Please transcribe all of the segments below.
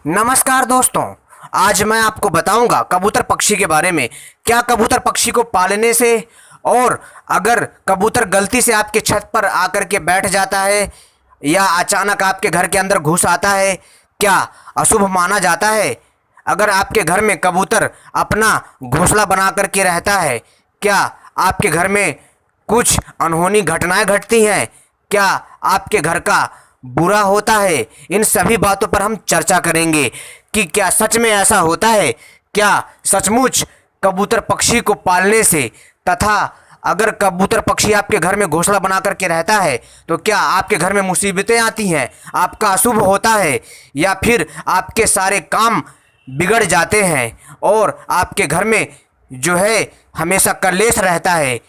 नमस्कार दोस्तों। आज मैं आपको बताऊंगा कबूतर पक्षी के बारे में। क्या कबूतर पक्षी को पालने से और अगर कबूतर गलती से आपके छत पर आकर के बैठ जाता है या अचानक आपके घर के अंदर घुस आता है, क्या अशुभ माना जाता है? अगर आपके घर में कबूतर अपना घोंसला बना कर के रहता है, क्या आपके घर में कुछ अनहोनी घटनाएं घटती हैं? क्या आपके घर का बुरा होता है? इन सभी बातों पर हम चर्चा करेंगे कि क्या सच में ऐसा होता है। क्या सचमुच कबूतर पक्षी को पालने से तथा अगर कबूतर पक्षी आपके घर में घोंसला बना करके रहता है तो क्या आपके घर में मुसीबतें आती हैं, आपका अशुभ होता है, या फिर आपके सारे काम बिगड़ जाते हैं और आपके घर में जो है हमेशा कलेश रहता है?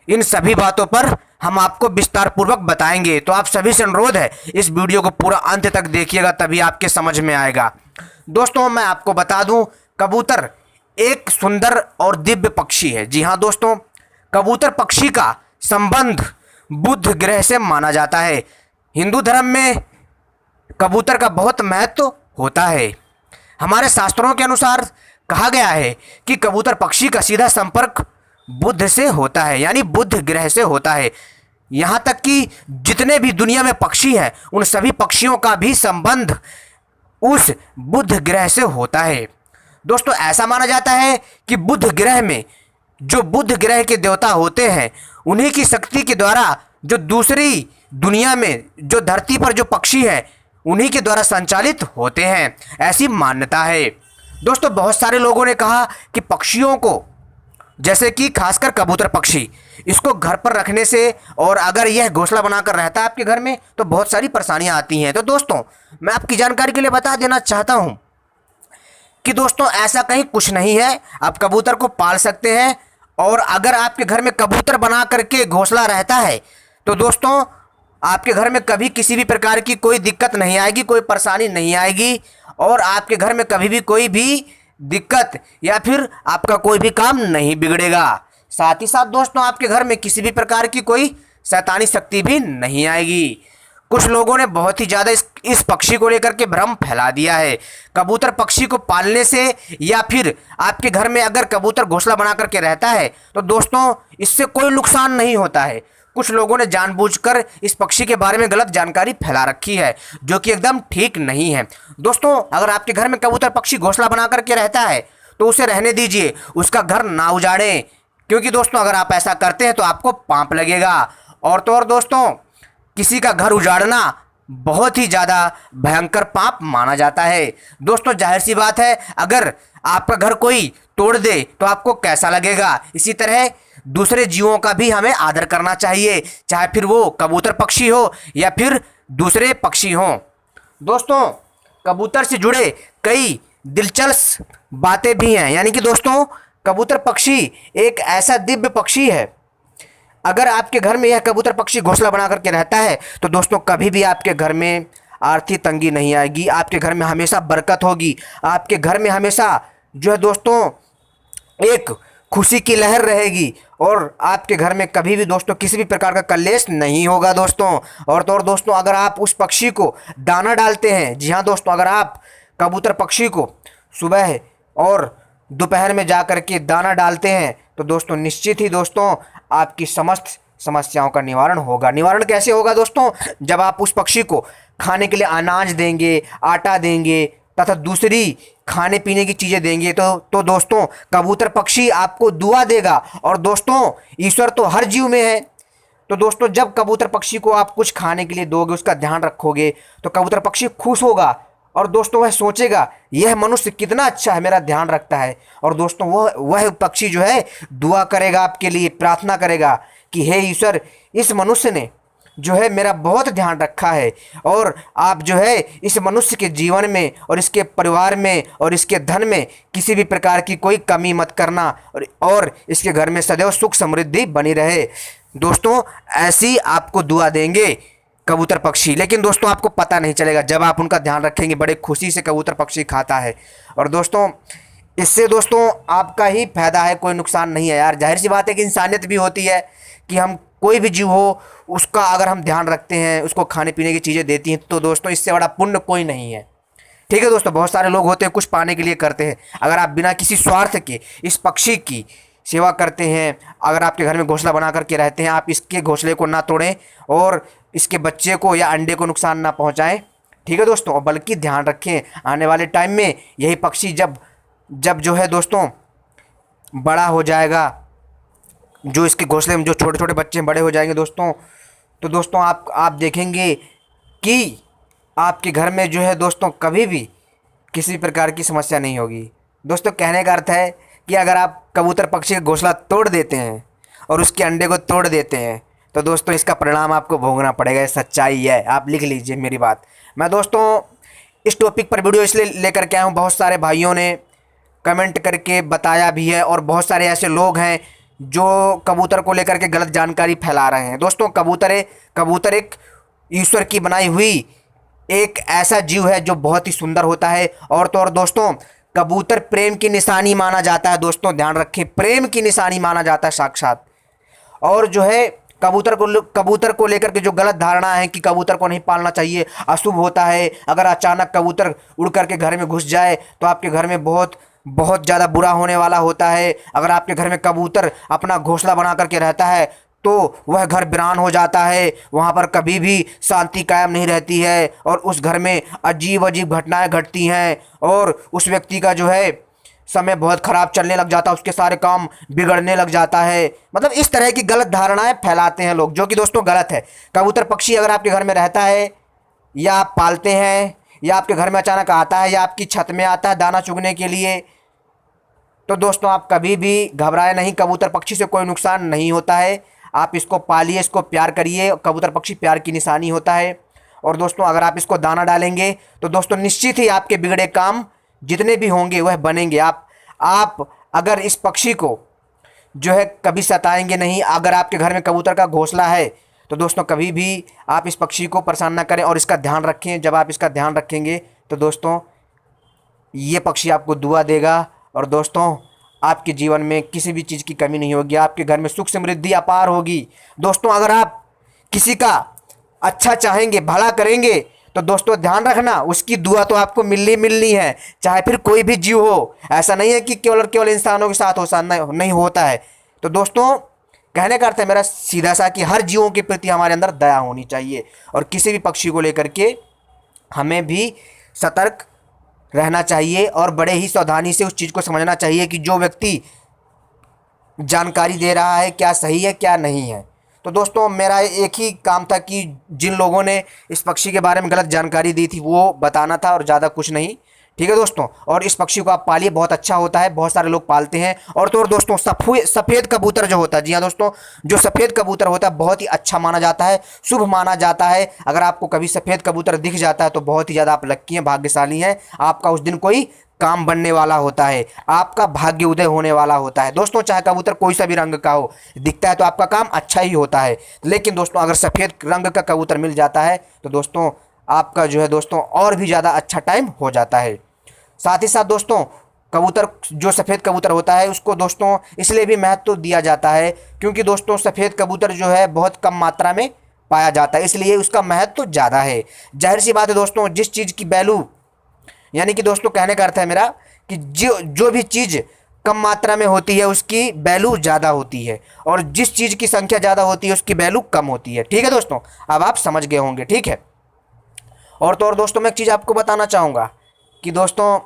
इन सभी बातों पर हम आपको विस्तार पूर्वक बताएंगे, तो आप सभी से अनुरोध है इस वीडियो को पूरा अंत तक देखिएगा, तभी आपके समझ में आएगा। दोस्तों, मैं आपको बता दूं, कबूतर एक सुंदर और दिव्य पक्षी है। जी हाँ दोस्तों, कबूतर पक्षी का संबंध बुध ग्रह से माना जाता है। हिंदू धर्म में कबूतर का बहुत महत्व होता है। हमारे शास्त्रों के अनुसार कहा गया है कि कबूतर पक्षी का सीधा संपर्क बुध से होता है, यानी बुध ग्रह से होता है। यहाँ तक कि जितने भी दुनिया में पक्षी हैं उन सभी पक्षियों का भी संबंध उस बुध ग्रह से होता है। दोस्तों, ऐसा माना जाता है कि बुध ग्रह में जो बुध ग्रह के देवता होते हैं उन्हीं की शक्ति के द्वारा जो दूसरी दुनिया में जो धरती पर जो पक्षी हैं उन्हीं के द्वारा संचालित होते हैं, ऐसी मान्यता है। दोस्तों, बहुत सारे लोगों ने कहा कि पक्षियों को, जैसे कि खासकर कबूतर पक्षी, इसको घर पर रखने से और अगर यह घोंसला बनाकर रहता है आपके घर में तो बहुत सारी परेशानियां आती हैं। तो दोस्तों, मैं आपकी जानकारी के लिए बता देना चाहता हूं कि दोस्तों ऐसा कहीं कुछ नहीं है। आप कबूतर को पाल सकते हैं और अगर आपके घर में कबूतर बना करके घोंसला रहता है तो दोस्तों आपके घर में कभी किसी भी प्रकार की कोई दिक्कत नहीं आएगी, कोई परेशानी नहीं आएगी और आपके घर में कभी भी कोई भी दिक्कत या फिर आपका कोई भी काम नहीं बिगड़ेगा। साथ ही साथ दोस्तों आपके घर में किसी भी प्रकार की कोई शैतानी शक्ति भी नहीं आएगी। कुछ लोगों ने बहुत ही ज़्यादा इस पक्षी को लेकर के भ्रम फैला दिया है। कबूतर पक्षी को पालने से या फिर आपके घर में अगर कबूतर घोंसला बना करके रहता है तो दोस्तों इससे कोई नुकसान नहीं होता है। कुछ लोगों ने जानबूझकर इस पक्षी के बारे में गलत जानकारी फैला रखी है, जो कि एकदम ठीक नहीं है। दोस्तों, अगर आपके घर में कबूतर पक्षी घोंसला बना करके रहता है तो उसे रहने दीजिए, उसका घर ना उजाड़ें, क्योंकि दोस्तों अगर आप ऐसा करते हैं तो आपको पाप लगेगा। और तो और दोस्तों, किसी का घर उजाड़ना बहुत ही ज़्यादा भयंकर पाप माना जाता है। दोस्तों, जाहिर सी बात है, अगर आपका घर कोई तोड़ दे तो आपको कैसा लगेगा। इसी तरह दूसरे जीवों का भी हमें आदर करना चाहिए, चाहे फिर वो कबूतर पक्षी हो या फिर दूसरे पक्षी हों। दोस्तों, कबूतर से जुड़े कई दिलचस्प बातें भी हैं, यानी कि दोस्तों कबूतर पक्षी एक ऐसा दिव्य पक्षी है। अगर आपके घर में यह कबूतर पक्षी घोंसला बना करके रहता है तो दोस्तों कभी भी आपके घर में आर्थिक तंगी नहीं आएगी, आपके घर में हमेशा बरकत होगी, आपके घर में हमेशा जो है दोस्तों एक खुशी की लहर रहेगी और आपके घर में कभी भी दोस्तों किसी भी प्रकार का कलेश नहीं होगा दोस्तों। और तो और दोस्तों, अगर आप उस पक्षी को दाना डालते हैं, जी हाँ दोस्तों, अगर आप कबूतर पक्षी को सुबह और दोपहर में जा कर के दाना डालते हैं तो दोस्तों निश्चित ही दोस्तों आपकी समस्त समस्याओं का निवारण होगा। निवारण कैसे होगा दोस्तों? जब आप उस पक्षी को खाने के लिए अनाज देंगे, आटा देंगे तथा दूसरी खाने पीने की चीज़ें देंगे तो दोस्तों कबूतर पक्षी आपको दुआ देगा। और दोस्तों ईश्वर तो हर जीव में है, तो दोस्तों जब कबूतर पक्षी को आप कुछ खाने के लिए दोगे, उसका ध्यान रखोगे, तो कबूतर पक्षी खुश होगा और दोस्तों वह सोचेगा यह मनुष्य कितना अच्छा है, मेरा ध्यान रखता है। और दोस्तों वह पक्षी जो है दुआ करेगा आपके लिए, प्रार्थना करेगा कि हे ईश्वर, इस मनुष्य ने जो है मेरा बहुत ध्यान रखा है और आप जो है इस मनुष्य के जीवन में और इसके परिवार में और इसके धन में किसी भी प्रकार की कोई कमी मत करना और इसके घर में सदैव सुख समृद्धि बनी रहे। दोस्तों ऐसी आपको दुआ देंगे कबूतर पक्षी, लेकिन दोस्तों आपको पता नहीं चलेगा। जब आप उनका ध्यान रखेंगे बड़े खुशी से कबूतर पक्षी खाता है और दोस्तों इससे दोस्तों आपका ही फायदा है, कोई नुकसान नहीं है यार। जाहिर सी बात है कि इंसानियत भी होती है कि हम कोई भी जीव हो उसका अगर हम ध्यान रखते हैं, उसको खाने पीने की चीज़ें देती हैं तो दोस्तों इससे बड़ा पुण्य कोई नहीं है। ठीक है दोस्तों, बहुत सारे लोग होते हैं कुछ पाने के लिए करते हैं। अगर आप बिना किसी स्वार्थ के इस पक्षी की सेवा करते हैं, अगर आपके घर में घोंसला बना करके रहते हैं, आप इसके घोंसले को ना तोड़ें और इसके बच्चे को या अंडे को नुकसान ना पहुंचाएं। ठीक है दोस्तों, और बल्कि ध्यान रखें आने वाले टाइम में यही पक्षी जब जब जो है दोस्तों बड़ा हो जाएगा, जो इसके घोंसले में जो छोटे छोटे बच्चे बड़े हो जाएंगे दोस्तों, तो दोस्तों आप देखेंगे कि आपके घर में जो है दोस्तों कभी भी किसी प्रकार की समस्या नहीं होगी। दोस्तों कहने का अर्थ है कि अगर आप कबूतर पक्षी का घोंसला तोड़ देते हैं और उसके अंडे को तोड़ देते हैं तो दोस्तों इसका परिणाम आपको भोगना पड़ेगा। ये सच्चाई है, आप लिख लीजिए मेरी बात। मैं दोस्तों इस टॉपिक पर वीडियो इसलिए लेकर के आया हूँ, बहुत सारे भाइयों ने कमेंट करके बताया भी है और बहुत सारे ऐसे लोग हैं जो कबूतर को लेकर के गलत जानकारी फैला रहे हैं। दोस्तों कबूतर एक ईश्वर की बनाई हुई एक ऐसा जीव है जो बहुत ही सुंदर होता है। और तो और दोस्तों कबूतर प्रेम की निशानी माना जाता है। दोस्तों ध्यान रखें, प्रेम की निशानी माना जाता है साक्षात। और जो है कबूतर को लेकर के जो गलत धारणा है कि कबूतर को नहीं पालना चाहिए, अशुभ होता है, अगर अचानक कबूतर उड़ करके घर में घुस जाए तो आपके घर में बहुत बहुत ज़्यादा बुरा होने वाला होता है। अगर आपके घर में कबूतर अपना घोंसला बना करके रहता है तो वह घर वीरान हो जाता है, वहाँ पर कभी भी शांति कायम नहीं रहती है और उस घर में अजीब अजीब घटनाएं घटती हैं और उस व्यक्ति का जो है समय बहुत ख़राब चलने लग जाता है, उसके सारे काम बिगड़ने लग जाता है। मतलब इस तरह की गलत धारणाएं फैलाते हैं लोग, जो कि दोस्तों गलत है। कबूतर पक्षी अगर आपके घर में रहता है या आप पालते हैं या आपके घर में अचानक आता है या आपकी छत में आता है दाना चुगने के लिए, तो दोस्तों आप कभी भी घबराए नहीं। कबूतर पक्षी से कोई नुकसान नहीं होता है। आप इसको पालिए, इसको प्यार करिए। कबूतर पक्षी प्यार की निशानी होता है। और दोस्तों अगर आप इसको दाना डालेंगे तो दोस्तों निश्चित ही आपके बिगड़े काम जितने भी होंगे वह बनेंगे। आप अगर इस पक्षी को जो है कभी सताएंगे नहीं, अगर आपके घर में कबूतर का घोंसला है तो दोस्तों कभी भी आप इस पक्षी को परेशान ना करें और इसका ध्यान रखें। जब आप इसका ध्यान रखेंगे तो दोस्तों ये पक्षी आपको दुआ देगा और दोस्तों आपके जीवन में किसी भी चीज़ की कमी नहीं होगी, आपके घर में सुख समृद्धि अपार होगी। दोस्तों अगर आप किसी का अच्छा चाहेंगे, भला करेंगे, तो दोस्तों ध्यान रखना उसकी दुआ तो आपको मिलनी है, चाहे फिर कोई भी जीव हो। ऐसा नहीं है कि केवल और केवल इंसानों के साथ नहीं होता है। तो दोस्तों कहने का अर्थ है मेरा सीधा सा कि हर जीवों के प्रति हमारे अंदर दया होनी चाहिए और किसी भी पक्षी को लेकर के हमें भी सतर्क रहना चाहिए और बड़े ही सावधानी से उस चीज़ को समझना चाहिए कि जो व्यक्ति जानकारी दे रहा है क्या सही है क्या नहीं है। तो दोस्तों मेरा एक ही काम था कि जिन लोगों ने इस पक्षी के बारे में गलत जानकारी दी थी वो बताना था और ज़्यादा कुछ नहीं। ठीक है दोस्तों, और इस पक्षी को आप पालिए, बहुत अच्छा होता है, बहुत सारे लोग पालते हैं। और तो और दोस्तों सफ़ेद कबूतर जो होता है, जी हाँ दोस्तों, जो सफ़ेद कबूतर होता है बहुत ही अच्छा माना जाता है, शुभ माना जाता है। अगर आपको कभी सफ़ेद कबूतर दिख जाता है तो बहुत ही ज़्यादा आप लक्की हैं, भाग्यशाली हैं। आपका उस दिन कोई काम बनने वाला होता है, आपका भाग्य उदय होने वाला होता है। दोस्तों चाहे कबूतर कोई सा भी रंग का हो, दिखता है तो आपका काम अच्छा ही होता है। लेकिन दोस्तों अगर सफ़ेद रंग का कबूतर मिल जाता है तो दोस्तों आपका जो है दोस्तों और भी ज़्यादा अच्छा टाइम हो जाता है। साथ ही साथ दोस्तों कबूतर जो सफ़ेद कबूतर होता है उसको दोस्तों इसलिए भी महत्व दिया जाता है क्योंकि दोस्तों सफ़ेद कबूतर जो है बहुत कम मात्रा में पाया जाता है, इसलिए उसका महत्व ज़्यादा है। जाहिर सी बात है दोस्तों, जिस चीज़ की वैल्यू, यानी कि दोस्तों कहने का अर्थ है मेरा कि जो भी चीज़ कम मात्रा में होती है उसकी वैल्यू ज़्यादा होती है और जिस चीज़ की संख्या ज़्यादा होती है उसकी वैल्यू कम होती है। ठीक है दोस्तों, अब आप समझ गए होंगे। ठीक है, और तो और दोस्तों मैं एक चीज़ आपको बताना चाहूँगा कि दोस्तों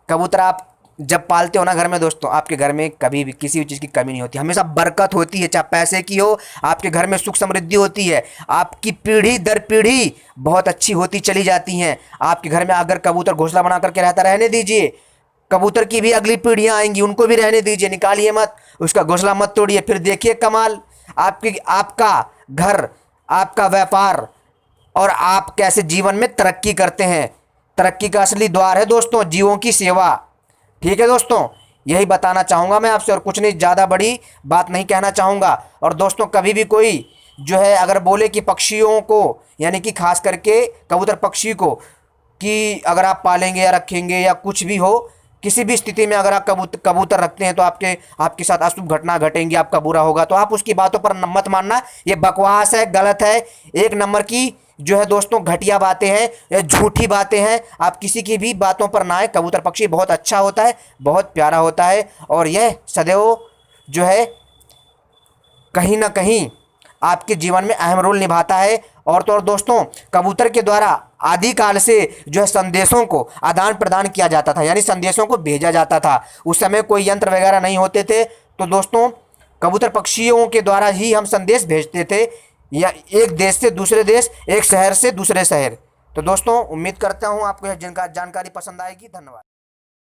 कबूतर आप जब पालते हो ना घर में दोस्तों, आपके घर में कभी भी किसी भी चीज़ की कमी नहीं होती, हमेशा बरकत होती है, चाहे पैसे की हो, आपके घर में सुख समृद्धि होती है, आपकी पीढ़ी दर पीढ़ी बहुत अच्छी होती चली जाती हैं। आपके घर में अगर कबूतर घोंसला बना करके रहता, रहने दीजिए, कबूतर की भी अगली पीढ़ियाँ आएंगी, उनको भी रहने दीजिए, निकालिए मत, उसका घोंसला मत तोड़िए। फिर देखिए कमाल, आपका घर, आपका व्यापार और आप कैसे जीवन में तरक्की करते हैं। तरक्की का असली द्वार है दोस्तों जीवों की सेवा। ठीक है दोस्तों, यही बताना चाहूँगा मैं आपसे और कुछ नहीं, ज़्यादा बड़ी बात नहीं कहना चाहूँगा। और दोस्तों कभी भी कोई जो है अगर बोले कि पक्षियों को, यानी कि खास करके कबूतर पक्षी को, कि अगर आप पालेंगे या रखेंगे या कुछ भी हो, किसी भी स्थिति में अगर आप कबूतर रखते हैं तो आपके साथ अशुभ घटना घटेंगी, आपका बुरा होगा, तो आप उसकी बातों पर मत मानना, ये बकवास है, गलत है, एक नंबर की जो है दोस्तों घटिया बातें हैं या झूठी बातें हैं, आप किसी की भी बातों पर ना आए। कबूतर पक्षी बहुत अच्छा होता है, बहुत प्यारा होता है और यह सदैव जो है कहीं ना कहीं आपके जीवन में अहम रोल निभाता है। और तो और दोस्तों, कबूतर के द्वारा आदिकाल से जो है संदेशों को आदान प्रदान किया जाता था, यानी संदेशों को भेजा जाता था। उस समय कोई यंत्र वगैरह नहीं होते थे, तो दोस्तों कबूतर पक्षियों के द्वारा ही हम संदेश भेजते थे, या एक देश से दूसरे देश, एक शहर से दूसरे शहर। तो दोस्तों उम्मीद करता हूँ आपको यह जानकारी पसंद आएगी। धन्यवाद।